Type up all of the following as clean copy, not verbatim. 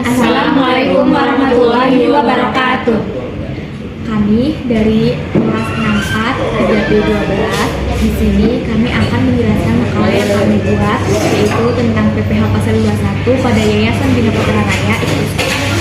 Assalamualaikum warahmatullahi wabarakatuh. Kami dari kelas 64 Kejati 12. Di sini kami akan menjelaskan makalah yang kami buat, yaitu tentang PPH Pasal 21 pada Yayasan Bina Putra Raya.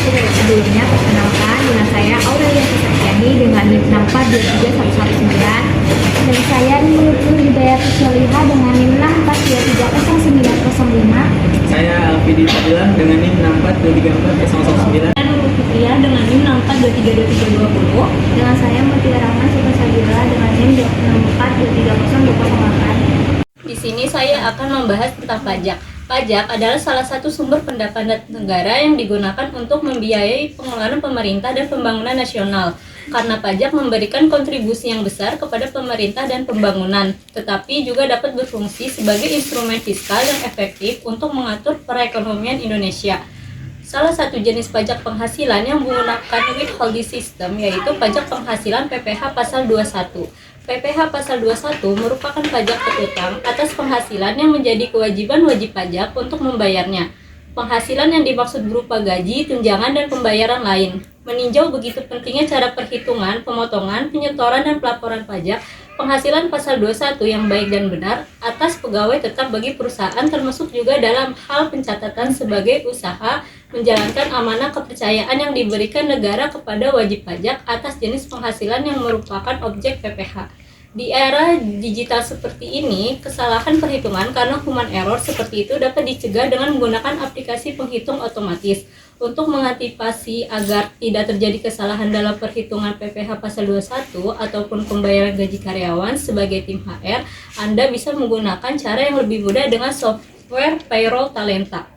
Sebelumnya perkenalkan, dengan saya Aurelia Susaryani dengan NIM 6423119, dan saya Nurul Hidayat Soliha dengan NIM 642300905. Saya Alfidi Fadilah dengan NIM 642340009. Nurul Fitriah dengan NIM 6423220. Dengan saya Mutia Rahman Sukasabila dengan NIM 6423008. Di sini saya akan membahas tentang pajak. Pajak adalah salah satu sumber pendapatan negara yang digunakan untuk membiayai pengeluaran pemerintah dan pembangunan nasional. Karena pajak memberikan kontribusi yang besar kepada pemerintah dan pembangunan, tetapi juga dapat berfungsi sebagai instrumen fiskal yang efektif untuk mengatur perekonomian Indonesia. Salah satu jenis pajak penghasilan yang menggunakan withholding system yaitu pajak penghasilan PPH Pasal 21. PPH Pasal 21 merupakan pajak berutang atas penghasilan yang menjadi kewajiban wajib pajak untuk membayarnya. Penghasilan yang dimaksud berupa gaji, tunjangan, dan pembayaran lain. Meninjau begitu pentingnya cara perhitungan, pemotongan, penyetoran, dan pelaporan pajak, penghasilan Pasal 21 yang baik dan benar atas pegawai tetap bagi perusahaan termasuk juga dalam hal pencatatan sebagai usaha menjalankan amanah kepercayaan yang diberikan negara kepada wajib pajak atas jenis penghasilan yang merupakan objek PPH. Di era digital seperti ini, kesalahan perhitungan karena human error seperti itu dapat dicegah dengan menggunakan aplikasi penghitung otomatis. Untuk mengantisipasi agar tidak terjadi kesalahan dalam perhitungan PPH Pasal 21 ataupun pembayaran gaji karyawan sebagai tim HR, Anda bisa menggunakan cara yang lebih mudah dengan software payroll Talenta.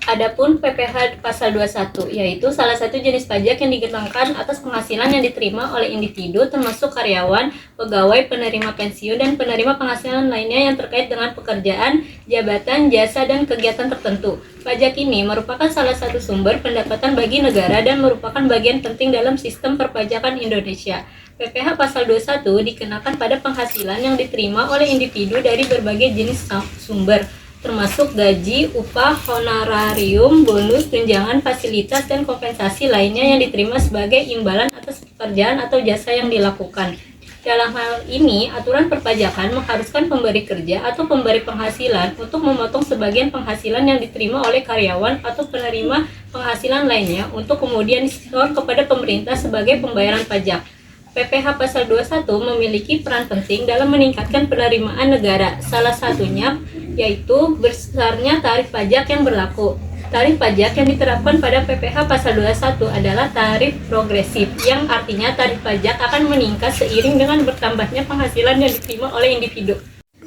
Adapun PPH Pasal 21 yaitu salah satu jenis pajak yang dikenakan atas penghasilan yang diterima oleh individu termasuk karyawan, pegawai, penerima pensiun, dan penerima penghasilan lainnya yang terkait dengan pekerjaan, jabatan, jasa, dan kegiatan tertentu. Pajak ini merupakan salah satu sumber pendapatan bagi negara dan merupakan bagian penting dalam sistem perpajakan Indonesia. PPH Pasal 21 dikenakan pada penghasilan yang diterima oleh individu dari berbagai jenis sumber, termasuk gaji, upah, honorarium, bonus, tunjangan, fasilitas, dan kompensasi lainnya yang diterima sebagai imbalan atas pekerjaan atau jasa yang dilakukan. Dalam hal ini, aturan perpajakan mengharuskan pemberi kerja atau pemberi penghasilan untuk memotong sebagian penghasilan yang diterima oleh karyawan atau penerima penghasilan lainnya untuk kemudian disetor kepada pemerintah sebagai pembayaran pajak. PPH Pasal 21 memiliki peran penting dalam meningkatkan penerimaan negara. Salah satunya yaitu besarnya tarif pajak yang berlaku. Tarif pajak yang diterapkan pada PPH Pasal 21 adalah tarif progresif, yang artinya tarif pajak akan meningkat seiring dengan bertambahnya penghasilan yang diterima oleh individu.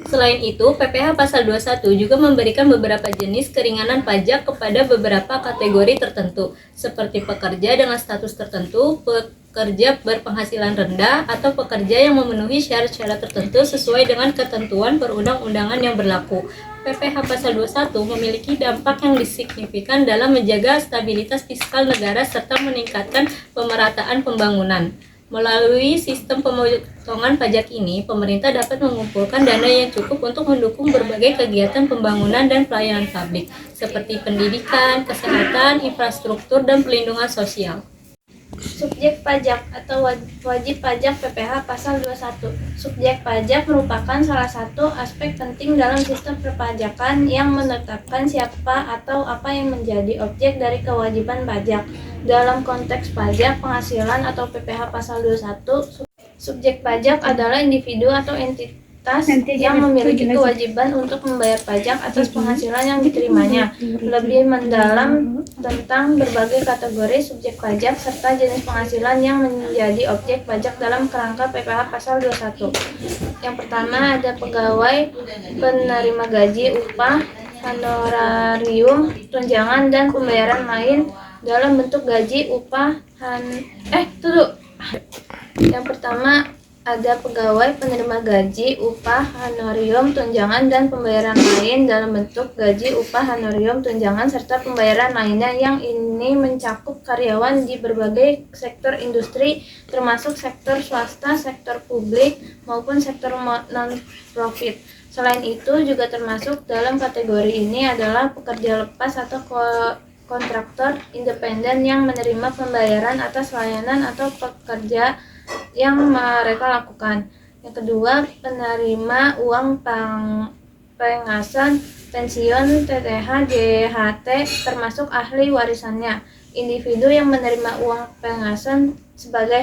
Selain itu, PPH Pasal 21 juga memberikan beberapa jenis keringanan pajak kepada beberapa kategori tertentu, seperti pekerja dengan status tertentu, pekerja berpenghasilan rendah, atau pekerja yang memenuhi syarat-syarat tertentu sesuai dengan ketentuan perundang-undangan yang berlaku. PPH Pasal 21 memiliki dampak yang signifikan dalam menjaga stabilitas fiskal negara serta meningkatkan pemerataan pembangunan. Melalui sistem pemotongan pajak ini, pemerintah dapat mengumpulkan dana yang cukup untuk mendukung berbagai kegiatan pembangunan dan pelayanan publik, seperti pendidikan, kesehatan, infrastruktur, dan perlindungan sosial. Subjek pajak atau wajib pajak PPH Pasal 21. Subjek pajak merupakan salah satu aspek penting dalam sistem perpajakan yang menetapkan siapa atau apa yang menjadi objek dari kewajiban pajak. Dalam konteks pajak penghasilan atau PPH Pasal 21, subjek pajak adalah individu atau entitas yang memiliki kewajiban untuk membayar pajak atas penghasilan yang diterimanya. Lebih mendalam tentang berbagai kategori subjek pajak serta jenis penghasilan yang menjadi objek pajak dalam kerangka PPH Pasal 21. Yang pertama ada pegawai, penerima gaji, upah, honorarium, tunjangan, dan pembayaran lain dalam bentuk gaji, upah, Yang pertama ada pegawai, penerima gaji, upah, honorarium, tunjangan, dan pembayaran lain dalam bentuk gaji, upah, honorarium, tunjangan, serta pembayaran lainnya yang ini mencakup karyawan di berbagai sektor industri termasuk sektor swasta, sektor publik, maupun sektor non-profit. Selain itu juga termasuk dalam kategori ini adalah pekerja lepas atau kontraktor independen yang menerima pembayaran atas layanan atau pekerja yang mereka lakukan. Yang kedua, penerima uang pengasan pensiun TTH JHT termasuk ahli warisannya. Individu yang menerima uang pengasan sebagai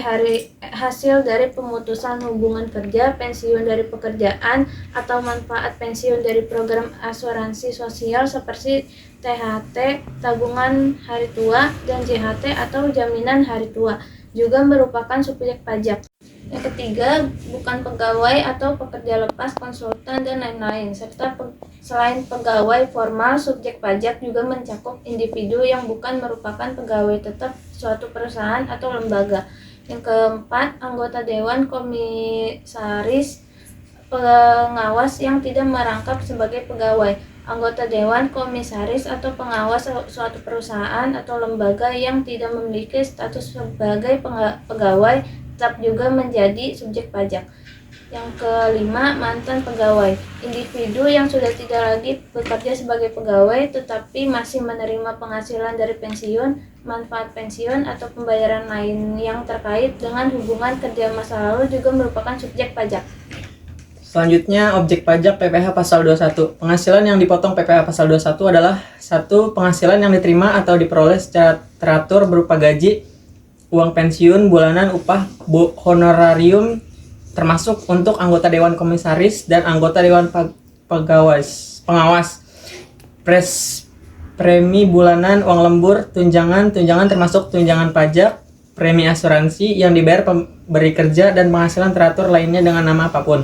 hasil dari pemutusan hubungan kerja, pensiun dari pekerjaan, atau manfaat pensiun dari program asuransi sosial seperti THT, tabungan hari tua, dan JHT atau jaminan hari tua, juga merupakan subjek pajak. Yang ketiga, bukan pegawai atau pekerja lepas, konsultan, dan lain-lain. Serta selain pegawai formal, subjek pajak juga mencakup individu yang bukan merupakan pegawai tetap suatu perusahaan atau lembaga. Yang keempat, anggota dewan, komisaris, pengawas yang tidak merangkap sebagai pegawai. Anggota dewan, komisaris, atau pengawas suatu perusahaan atau lembaga yang tidak memiliki status sebagai pegawai tetap juga menjadi subjek pajak. Yang kelima, mantan pegawai. Individu yang sudah tidak lagi bekerja sebagai pegawai tetapi masih menerima penghasilan dari pensiun, manfaat pensiun, atau pembayaran lain yang terkait dengan hubungan kerja masa lalu juga merupakan subjek pajak. Selanjutnya, objek pajak PPh pasal 21. Penghasilan yang dipotong PPh pasal 21 adalah 1. Penghasilan yang diterima atau diperoleh secara teratur berupa gaji, uang pensiun bulanan, upah, honorarium, termasuk untuk anggota dewan komisaris dan anggota dewan pengawas, premi bulanan, uang lembur, tunjangan termasuk tunjangan pajak, premi asuransi yang dibayar pemberi kerja, dan penghasilan teratur lainnya dengan nama apapun.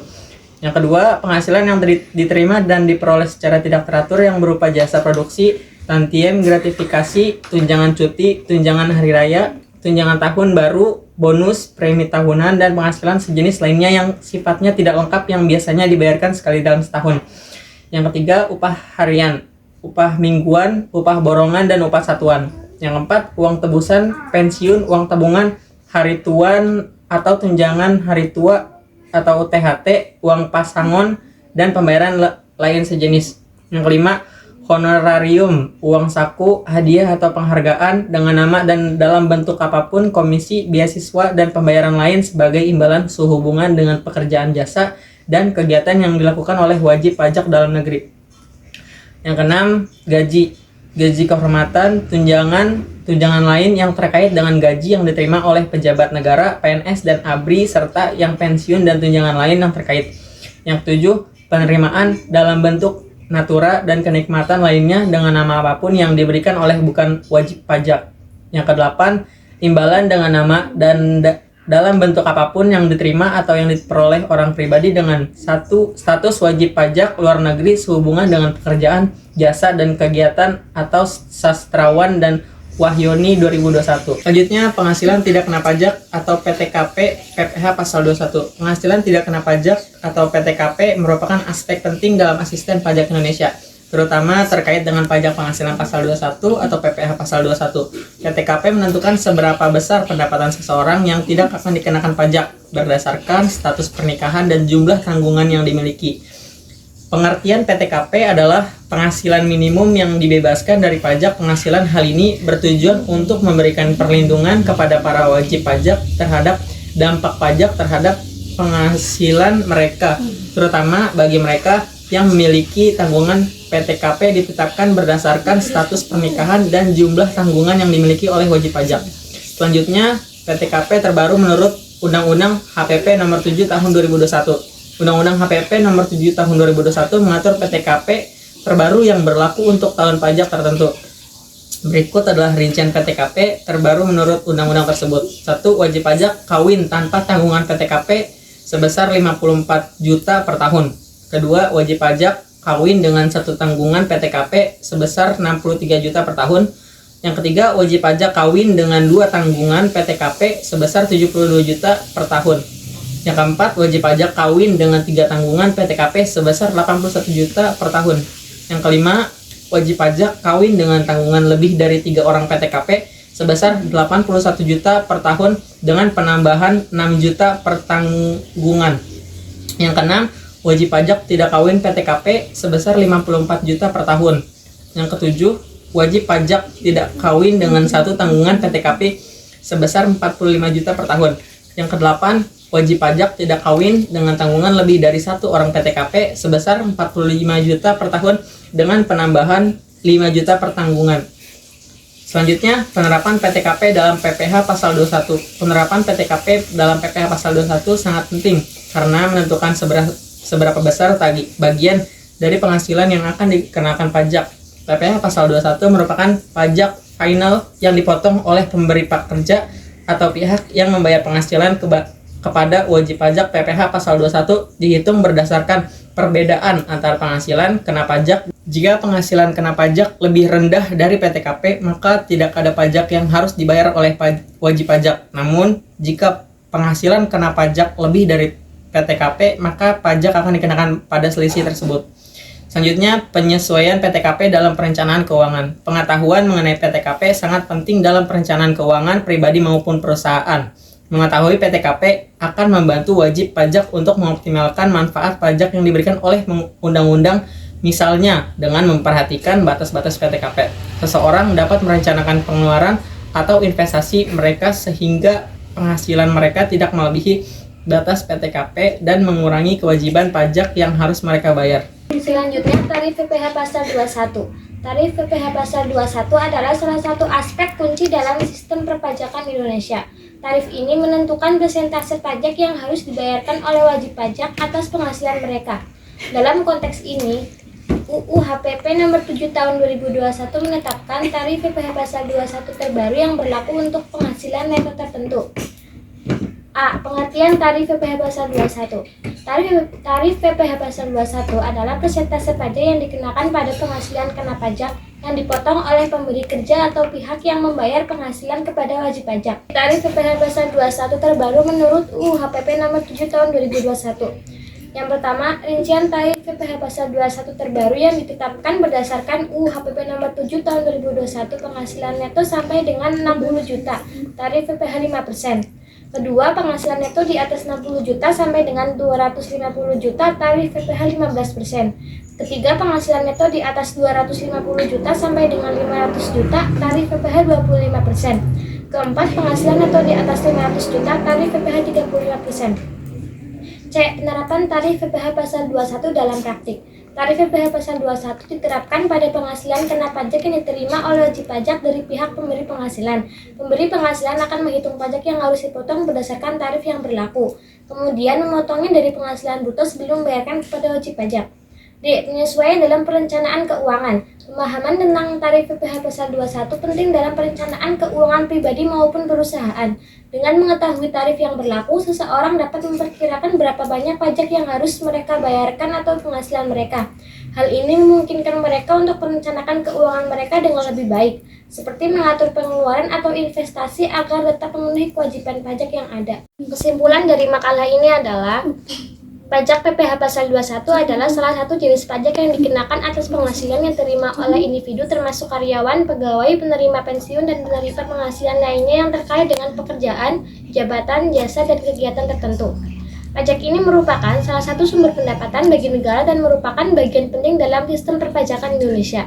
Yang kedua, penghasilan yang diterima dan diperoleh secara tidak teratur yang berupa jasa produksi, tantiem, gratifikasi, tunjangan cuti, tunjangan hari raya, tunjangan tahun baru, bonus, premi tahunan, dan penghasilan sejenis lainnya yang sifatnya tidak lengkap yang biasanya dibayarkan sekali dalam setahun. Yang ketiga, upah harian, upah mingguan, upah borongan, dan upah satuan. Yang keempat, uang tebusan, pensiun, uang tabungan, hari tuan atau tunjangan hari tua atau THT, uang pasangon, dan pembayaran lain sejenis. Yang kelima, honorarium, uang saku, hadiah atau penghargaan dengan nama dan dalam bentuk apapun, komisi, beasiswa, dan pembayaran lain sebagai imbalan sehubungan dengan pekerjaan jasa dan kegiatan yang dilakukan oleh wajib pajak dalam negeri. Yang keenam, gaji kehormatan, tunjangan lain yang terkait dengan gaji yang diterima oleh pejabat negara, PNS, dan ABRI, serta yang pensiun dan tunjangan lain yang terkait. Yang ketujuh, penerimaan dalam bentuk natura dan kenikmatan lainnya dengan nama apapun yang diberikan oleh bukan wajib pajak. Yang kedelapan, imbalan dengan nama dan dalam bentuk apapun yang diterima atau yang diperoleh orang pribadi dengan 1. Status wajib pajak luar negeri sehubungan dengan pekerjaan, jasa, dan kegiatan atau sastrawan dan Wahyoni 2021. Selanjutnya, penghasilan tidak kena pajak atau PTKP PPh pasal 21. Penghasilan tidak kena pajak atau PTKP merupakan aspek penting dalam asisten pajak Indonesia, terutama terkait dengan pajak penghasilan pasal 21 atau PPh pasal 21. PTKP menentukan seberapa besar pendapatan seseorang yang tidak akan dikenakan pajak berdasarkan status pernikahan dan jumlah tanggungan yang dimiliki. Pengertian PTKP adalah penghasilan minimum yang dibebaskan dari pajak penghasilan. Hal ini bertujuan untuk memberikan perlindungan kepada para wajib pajak terhadap dampak pajak terhadap penghasilan mereka, terutama bagi mereka yang memiliki tanggungan. PTKP ditetapkan berdasarkan status pernikahan dan jumlah tanggungan yang dimiliki oleh wajib pajak. Selanjutnya, PTKP terbaru menurut Undang-Undang HPP Nomor 7 Tahun 2021. Undang-Undang HPP Nomor 7 Tahun 2021 mengatur PTKP terbaru yang berlaku untuk tahun pajak tertentu. Berikut adalah rincian PTKP terbaru menurut undang-undang tersebut. 1. Wajib pajak kawin tanpa tanggungan PTKP sebesar 54 juta per tahun. Kedua, wajib pajak kawin dengan satu tanggungan PTKP sebesar 63 juta per tahun. Yang ketiga, wajib pajak kawin dengan 2 tanggungan PTKP sebesar 72 juta per tahun. Yang keempat, wajib pajak kawin dengan 3 tanggungan PTKP sebesar 81 juta per tahun. Yang kelima, wajib pajak kawin dengan tanggungan lebih dari 3 orang PTKP sebesar 81 juta per tahun dengan penambahan 6 juta per tanggungan. Yang keenam, wajib pajak tidak kawin PTKP sebesar 54 juta per tahun. Yang ketujuh, wajib pajak tidak kawin dengan satu tanggungan PTKP sebesar 45 juta per tahun. Yang kedelapan, wajib pajak tidak kawin dengan tanggungan lebih dari satu orang PTKP sebesar 45 juta per tahun dengan penambahan 5 juta per tanggungan. Selanjutnya, penerapan PTKP dalam PPh pasal 21. Penerapan PTKP dalam PPh pasal 21 sangat penting karena menentukan seberapa besar bagian dari penghasilan yang akan dikenakan pajak. PPh pasal 21 merupakan pajak final yang dipotong oleh pemberi pekerja atau pihak yang membayar penghasilan kepada wajib pajak. PPh pasal 21 dihitung berdasarkan perbedaan antara penghasilan kena pajak. Jika penghasilan kena pajak lebih rendah dari PTKP, maka tidak ada pajak yang harus dibayar oleh wajib pajak. Namun, jika penghasilan kena pajak lebih dari PTKP, maka pajak akan dikenakan pada selisih tersebut. Selanjutnya, penyesuaian PTKP dalam perencanaan keuangan. Pengetahuan mengenai PTKP sangat penting dalam perencanaan keuangan pribadi maupun perusahaan. Mengetahui PTKP akan membantu wajib pajak untuk mengoptimalkan manfaat pajak yang diberikan oleh undang-undang. Misalnya, dengan memperhatikan batas-batas PTKP, seseorang dapat merencanakan pengeluaran atau investasi mereka sehingga penghasilan mereka tidak melebihi batas PTKP dan mengurangi kewajiban pajak yang harus mereka bayar. Selanjutnya, tarif PPh pasal 21. Tarif PPh pasal 21 adalah salah satu aspek kunci dalam sistem perpajakan Indonesia. Tarif ini menentukan persentase pajak yang harus dibayarkan oleh wajib pajak atas penghasilan mereka. Dalam konteks ini, UU HPP nomor 7 tahun 2021 menetapkan tarif PPh pasal 21 terbaru yang berlaku untuk penghasilan neto tertentu. A. Pengertian tarif PPh pasal 21. Tarif PPh pasal 21 adalah persentase pajak yang dikenakan pada penghasilan kena pajak yang dipotong oleh pemberi kerja atau pihak yang membayar penghasilan kepada wajib pajak. Tarif PPh pasal 21 terbaru menurut UU HPP nomor 7 tahun 2021. Yang pertama, rincian tarif PPh pasal 21 terbaru yang ditetapkan berdasarkan UU HPP nomor 7 tahun 2021 penghasilan neto sampai dengan 60 juta, tarif PPh 5%. Kedua, penghasilan neto di atas 60 juta sampai dengan 250 juta, tarif PPh 15%. Ketiga, penghasilan neto di atas 250 juta sampai dengan 500 juta, tarif PPh 25%. Keempat, penghasilan neto di atas 500 juta, tarif PPh 35%. C. Penerapan tarif PPh pasal 21 dalam praktik. Tarif PPh pasal 21 diterapkan pada penghasilan kena pajak yang diterima oleh wajib pajak dari pihak pemberi penghasilan. Pemberi penghasilan akan menghitung pajak yang harus dipotong berdasarkan tarif yang berlaku, kemudian memotongnya dari penghasilan bruto sebelum membayarkan kepada wajib pajak. D. Penyesuaian dalam perencanaan keuangan. Pemahaman tentang tarif PPh pasal 21 penting dalam perencanaan keuangan pribadi maupun perusahaan. Dengan mengetahui tarif yang berlaku, seseorang dapat memperkirakan berapa banyak pajak yang harus mereka bayarkan atau penghasilan mereka. Hal ini memungkinkan mereka untuk merencanakan keuangan mereka dengan lebih baik, seperti mengatur pengeluaran atau investasi agar tetap memenuhi kewajiban pajak yang ada. Kesimpulan dari makalah ini adalah pajak PPh pasal 21 adalah salah satu jenis pajak yang dikenakan atas penghasilan yang diterima oleh individu termasuk karyawan, pegawai, penerima pensiun, dan penerima penghasilan lainnya yang terkait dengan pekerjaan, jabatan, jasa, dan kegiatan tertentu. Pajak ini merupakan salah satu sumber pendapatan bagi negara dan merupakan bagian penting dalam sistem perpajakan Indonesia.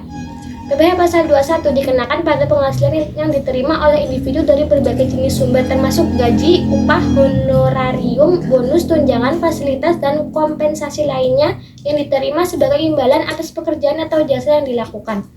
PPh pasal 21 dikenakan pada penghasilan yang diterima oleh individu dari berbagai jenis sumber termasuk gaji, upah, honorarium, bonus, tunjangan, fasilitas, dan kompensasi lainnya yang diterima sebagai imbalan atas pekerjaan atau jasa yang dilakukan.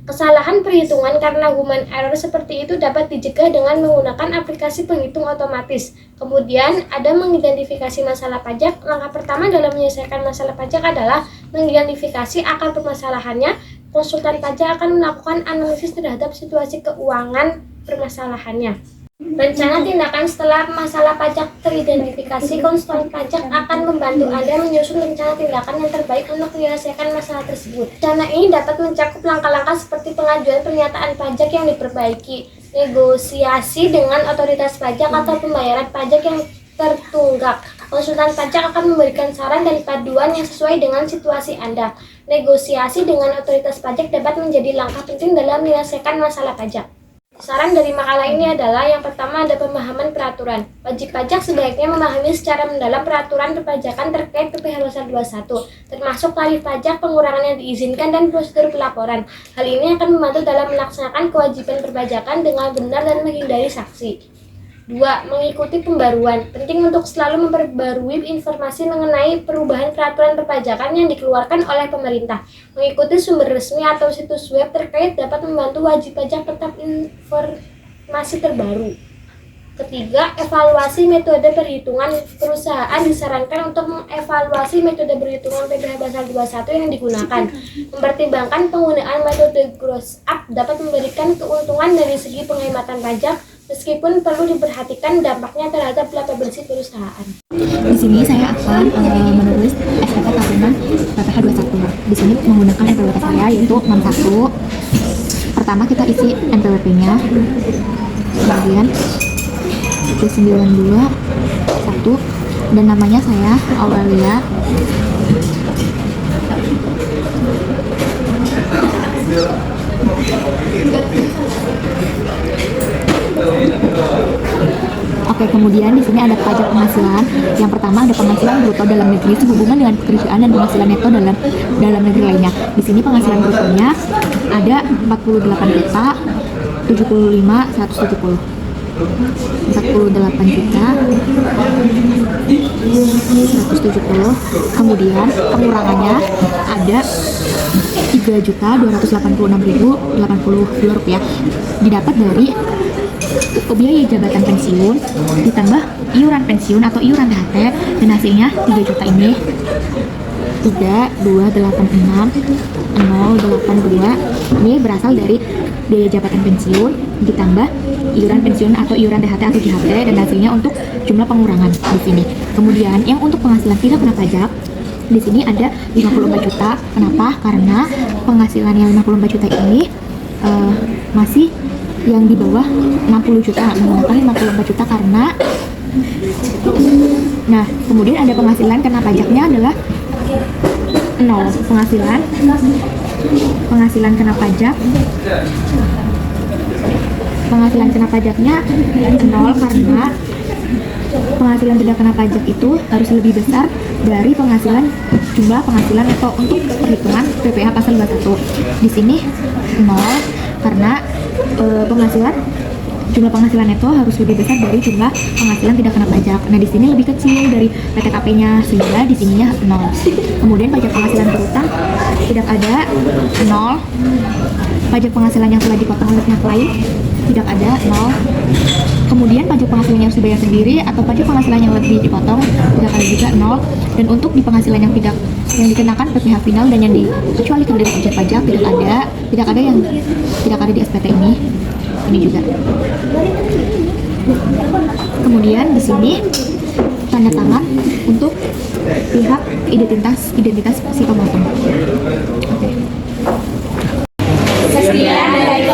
Kesalahan perhitungan karena human error seperti itu dapat dicegah dengan menggunakan aplikasi penghitung otomatis. Kemudian, ada mengidentifikasi masalah pajak. Langkah pertama dalam menyelesaikan masalah pajak adalah mengidentifikasi akar permasalahannya. Konsultan pajak akan melakukan analisis terhadap situasi keuangan permasalahannya. Rencana tindakan setelah masalah pajak teridentifikasi, konsultan pajak akan membantu Anda menyusun rencana tindakan yang terbaik untuk menyelesaikan masalah tersebut. Rencana ini dapat mencakup langkah-langkah seperti pengajuan pernyataan pajak yang diperbaiki, negosiasi dengan otoritas pajak atau pembayaran pajak yang tertunggak. Konsultan pajak akan memberikan saran dan panduan yang sesuai dengan situasi Anda. Negosiasi dengan otoritas pajak dapat menjadi langkah penting dalam menyelesaikan masalah pajak. Saran dari makalah ini adalah yang pertama ada pemahaman peraturan. Wajib pajak sebaiknya memahami secara mendalam peraturan perpajakan terkait PPh Pasal 21, termasuk tarif pajak, pengurangan yang diizinkan, dan prosedur pelaporan. Hal ini akan membantu dalam melaksanakan kewajiban perpajakan dengan benar dan menghindari sanksi. 2. Mengikuti pembaruan. Penting untuk selalu memperbarui informasi mengenai perubahan peraturan perpajakan yang dikeluarkan oleh pemerintah. Mengikuti sumber resmi atau situs web terkait dapat membantu wajib pajak tetap informasi terbaru. Ketiga, evaluasi metode perhitungan. Perusahaan disarankan untuk mengevaluasi metode perhitungan PPh Pasal 21 yang digunakan. Mempertimbangkan penggunaan metode gross up dapat memberikan keuntungan dari segi penghematan pajak, meskipun perlu diperhatikan dampaknya terhadap laba bersih perusahaan. Di sini saya akan menulis SPT tahunan PPh 21. Di sini menggunakan NPWP saya yaitu 61. Pertama kita isi NPWP-nya. Kemudian itu 92 1 dan namanya saya Aurelia. Oke, kemudian di sini ada pajak penghasilan. Yang pertama ada penghasilan bruto dalam negeri sehubungan dengan pekerjaan dan penghasilan neto dalam negeri lainnya. Di sini penghasilan brutonya ada 48 juta 75 170. 48 juta 170. Kemudian pengurangannya ada 3.286.080 rupiah didapat dari biaya jabatan pensiun ditambah iuran pensiun atau iuran THT, dan hasilnya 3 juta ini 3.286.082 ini berasal dari biaya jabatan pensiun ditambah iuran pensiun atau iuran THT atau JHT, dan hasilnya untuk jumlah pengurangan di sini. Kemudian yang untuk penghasilan tidak kena pajak di sini ada 54 juta. Kenapa? Karena penghasilan yang 54 juta ini masih yang di bawah 60 juta, menggunakan 54 juta karena nah, kemudian ada penghasilan kena pajaknya adalah 0. Penghasilan kena pajak, penghasilan kena pajaknya 0 karena penghasilan tidak kena pajak itu harus lebih besar dari jumlah penghasilan neto untuk perhitungan PPh Pasal 21. Di sini 0 karena jumlah penghasilan neto harus lebih besar dari jumlah penghasilan tidak kena pajak. Nah, di sini lebih kecil dari PTKP-nya sehingga di sininya 0. Kemudian pajak penghasilan berutang tidak ada 0. Pajak penghasilan yang telah dipotong oleh pihak lain tidak ada 0. Kemudian pajak penghasilan yang harus dibayar sendiri atau pajak penghasilan yang lebih dipotong tidak ada juga 0. Dan untuk di penghasilan yang dikenakan PPh final dan yang dikecualikan dari objek pajak tidak ada di SPT ini juga. Kemudian di sini tanda tangan untuk pihak identitas si pemotong. Oke. Sekian dari